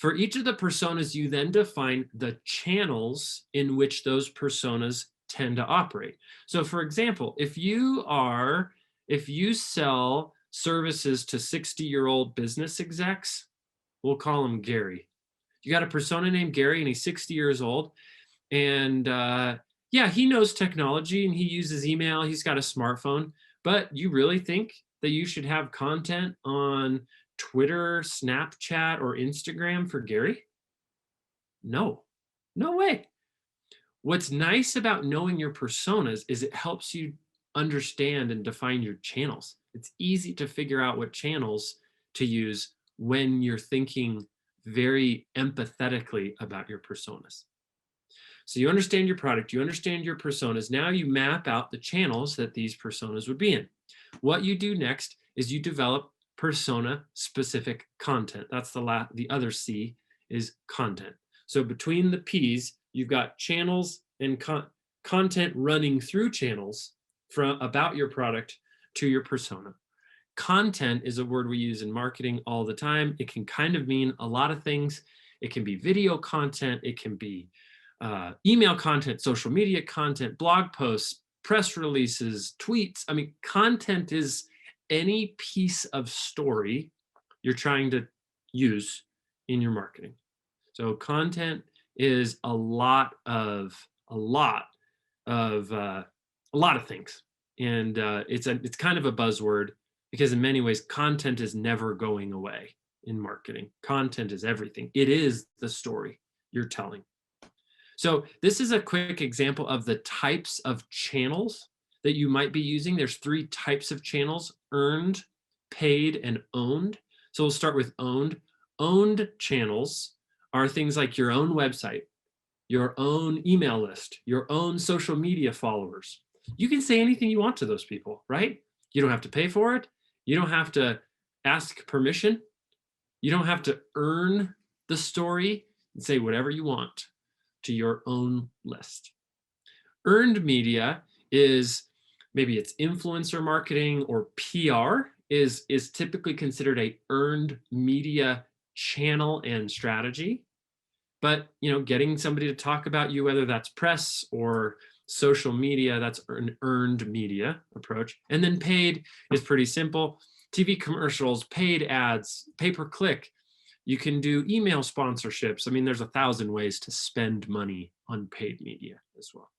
For each of the personas, you then define the channels in which those personas tend to operate. So for example, if you sell services to 60-year-old business execs, we'll call him Gary. You got a persona named Gary and he's 60 years old. And yeah, he knows technology and he uses email. He's got a smartphone. But you really think that you should have content on Twitter, Snapchat, or Instagram for Gary? No, no way. What's nice about knowing your personas is it helps you understand and define your channels. It's easy to figure out what channels to use when you're thinking very empathetically about your personas. So you understand your product, you understand your personas. Now you map out the channels that these personas would be in. What you do next is you develop persona specific content. That's the other C is content. So between the P's, you've got channels and content running through channels from about your product to your persona. Content is a word we use in marketing all the time. It can kind of mean a lot of things. It can be video content. It can be email content, social media content, blog posts, press releases, tweets. I mean, content is any piece of story you're trying to use in your marketing. So content is a lot of things, and it's kind of a buzzword because in many ways content is never going away in marketing. Content is everything. It is the story you're telling. So this is a quick example of the types of channels that you might be using. There's 3 types of channels: earned, paid, and owned. So we'll start with owned. Owned channels are things like your own website, your own email list, your own social media followers. You can say anything you want to those people, right? You don't have to pay for it. You don't have to ask permission. You don't have to earn the story and say whatever you want to your own list. Earned media is maybe it's influencer marketing or PR is typically considered a earned media channel and strategy. But getting somebody to talk about you, whether that's press or social media, that's an earned media approach. And then paid is pretty simple. TV commercials, paid ads, pay-per-click. You can do email sponsorships. I mean, there's 1,000 ways to spend money on paid media as well.